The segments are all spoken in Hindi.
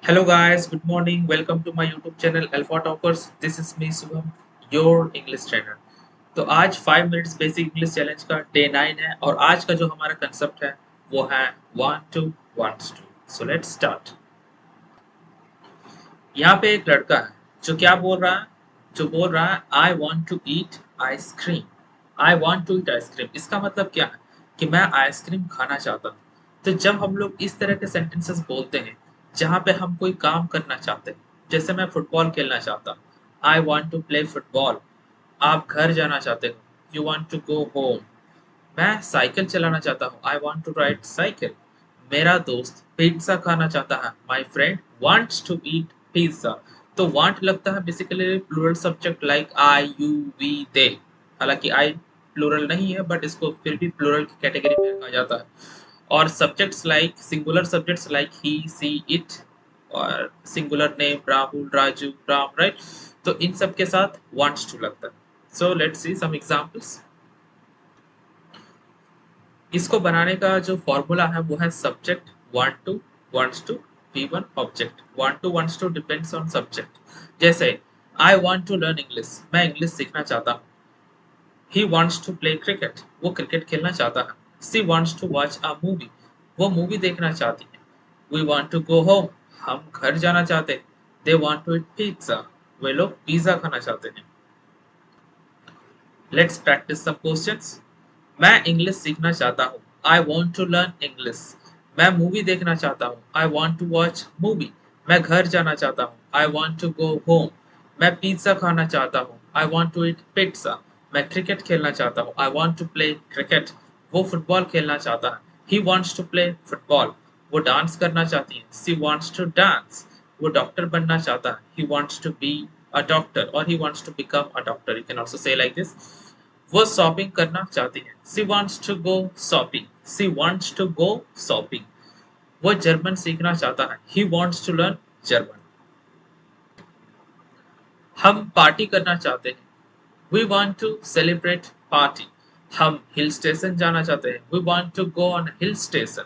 Hello guys, good morning. Welcome to my YouTube channel Alpha Talkers. This is me Subham, your English trainer. तो आज 5 मिनट्स बेसिक इंग्लिश चैलेंज का डे 9 है और आज का जो हमारा कंसेप्ट है वो है want to wants to. So let's start. यहाँ पे एक लड़का है जो क्या बोल रहा है? जो बोल रहा है I want to eat ice cream. I want to eat ice cream. इसका मतलब क्या है? कि मैं आइसक्रीम खाना चाहता हूँ. तो जब हम लोग इस तरह के सेंटेंसेस बोलते हैं जहाँ पे हम कोई काम करना चाहते हैं, जैसे मैं फुटबॉल खेलना चाहता हूँ, I want to play football. आप घर जाना चाहते हो, You want to go home. मैं साइकिल चलाना चाहता हूँ, I want to ride cycle. मेरा दोस्त पिज्जा खाना चाहता है, My friend wants to eat pizza. तो want लगता है basically plural subject like I, you, we, they. हालांकि I प्लूरल नहीं है बट इसको फिर भी प्लूरल की कैटेगरी में रखा जाता है. और subjects like singular subjects like he, she, it और singular name Rahul, Raju, Ram, right. तो इन सब के साथ wants to लगता है. So let's see some examples. इसको बनाने का जो फॉर्मूला है वो है subject want to wants to V1 object. want to wants to depends on subject. जैसे I want to learn English. मैं इंग्लिश सीखना चाहता हूँ. He wants to play cricket. वो क्रिकेट खेलना चाहता है. She wants to watch a movie. वो मूवी देखना चाहती है. We want to go home. हम घर जाना चाहते हैं. They want to eat pizza. वे लोग पिज्जा खाना चाहते हैं. Let's practice some questions. मैं इंग्लिश सीखना चाहता हूँ. I want to learn English. मैं मूवी देखना चाहता हूँ. I want to watch movie. मैं घर जाना चाहता हूँ. I want to go home. मैं पिज्जा खाना चाहता हूँ. I want to eat pizza. मैं क्रिकेट खेलना चाहता हूँ. I want to play cricket. वो फुटबॉल खेलना चाहता है. He wants to play football. वो डांस करना चाहती है. She wants to dance. वो डॉक्टर बनना चाहता है. He wants to be a doctor or he wants to become a doctor. You can also say like this. वो शॉपिंग करना चाहती है. She wants to go shopping. She wants to go shopping. वो जर्मन सीखना चाहता है. He wants to learn German. हम पार्टी करना चाहते हैं. We want to celebrate party. हम हिल स्टेशन जाना चाहते हैं. We want to go on hill station.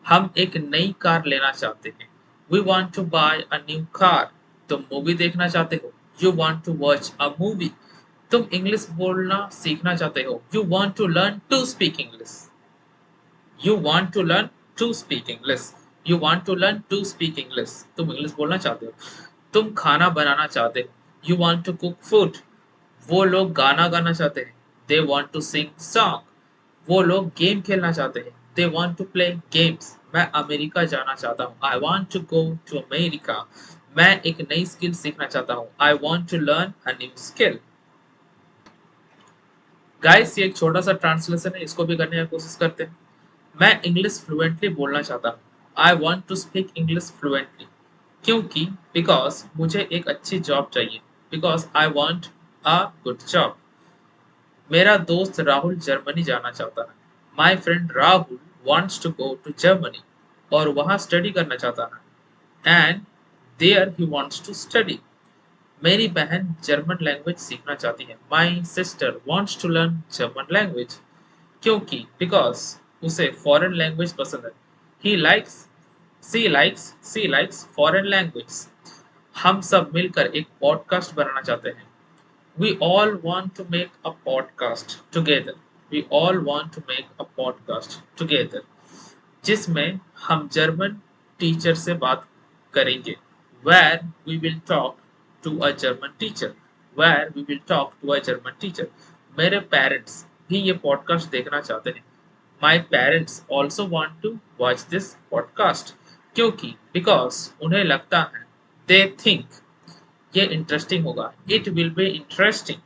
हम एक नई कार लेना चाहते हैं. We want to buy a new car. तुम मूवी देखना चाहते हो. You want to watch a movie. तुम इंग्लिश बोलना सीखना चाहते हो. You want to learn to speak English. You want to learn to speak English. You want to learn to speak English. तुम इंग्लिश बोलना चाहते हो. तुम खाना बनाना चाहते हो. You want to cook food. वो लोग गाना गाना चाहते हैं. They want to sing song. वो लोग गेम खेलना चाहते हैं. They want to play games. मैं अमेरिका जाना चाहता हूँ. I want to go to America. मैं एक नई स्किल सीखना चाहता हूँ. I want to learn a new skill. Guys ये एक छोटा सा ट्रांसलेशन है, इसको भी करने की कोशिश करते हैं. मैं इंग्लिश फ्लुएंटली बोलना चाहता हूँ. I want to speak English fluently. क्योंकि बिकॉज मुझे एक अच्छी जॉब चाहिए. Because I want a good job. मेरा दोस्त राहुल जर्मनी जाना चाहता है. My friend Rahul wants to go to Germany. और वहाँ स्टडी करना चाहता है. And there he wants to study. मेरी बहन जर्मन लैंग्वेज सीखना चाहती है. My sister wants to learn German language. क्योंकि बिकॉज उसे फॉरेन लैंग्वेज पसंद है. He likes she likes foreign language. हम सब मिलकर एक पॉडकास्ट बनाना चाहते हैं. We all want to make a podcast together. We all want to make a podcast together. जिसमें हम जर्मन टीचर से बात करेंगे. Where we will talk to a German teacher. Where we will talk to a German teacher. मेरे पेरेंट्स भी ये पॉडकास्ट देखना चाहते हैं. My parents also want to watch this podcast. क्योंकि बिकॉज उन्हें लगता है. दे थिंक ये इंटरेस्टिंग होगा. It will be interesting.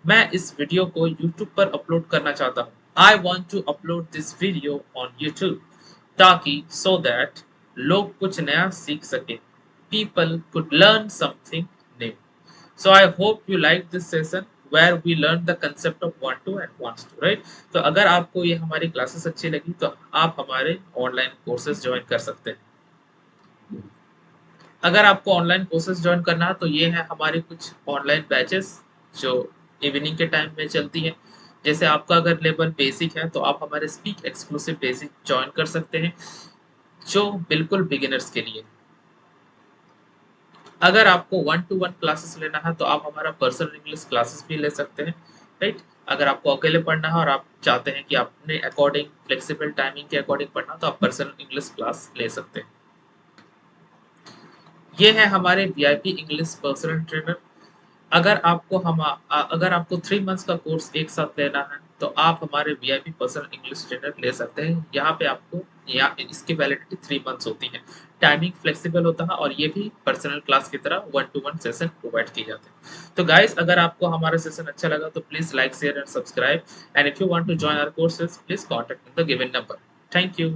मैं इस वीडियो को यूट्यूब पर अपलोड करना चाहता हूँ. I want to upload this video on YouTube. ताकि सो दैट लोग कुछ नया सीख सके. People could learn something new. So I hope you like this session where we learn the concept of want to and wants to, right? तो अगर आपको ये हमारी क्लासेस अच्छी लगी तो आप हमारे ऑनलाइन कोर्सेज ज्वाइन कर सकते हैं. अगर आपको ऑनलाइन कोर्सेज ज्वाइन करना है तो ये है हमारे कुछ ऑनलाइन बैचेस जो इवनिंग के टाइम में चलती है. जैसे आपका अगर लेवल बेसिक है तो आप हमारे स्पीक एक्सक्लूसिव बेसिक ज्वाइन कर सकते हैं जो बिल्कुल बिगिनर्स के लिए. अगर आपको 1-to-1 क्लासेस लेना है तो आप हमारा पर्सनल इंग्लिश क्लासेस भी ले सकते हैं, राइट? अगर आपको अकेले पढ़ना है और आप चाहते हैं कि अपने अकॉर्डिंग फ्लेक्सिबल टाइमिंग के अकॉर्डिंग पढ़ना, तो आप पर्सनल इंग्लिश क्लास ले सकते हैं। ये है हमारे वीआईपी इंग्लिश पर्सनल ट्रेनर। अगर आपको 3 मंथ्स का कोर्स एक साथ लेना है, तो आप हमारे वीआईपी पर्सनल इंग्लिश ट्रेनर ले सकते हैं। यहाँ पे आपको या इसकी वैलिडिटी 3 मंथ्स होती है। टाइमिंग फ्लेक्सिबल होता है और ये भी पर्सनल क्लास की तरह 1 टू 1 सेशन प्रोवाइड किए जाते हैं। तो गाइस, अगर आपको हमारा सेशन अच्छा लगा तो please like, share and subscribe, and if you want to join our courses please contact in the given number. Thank you.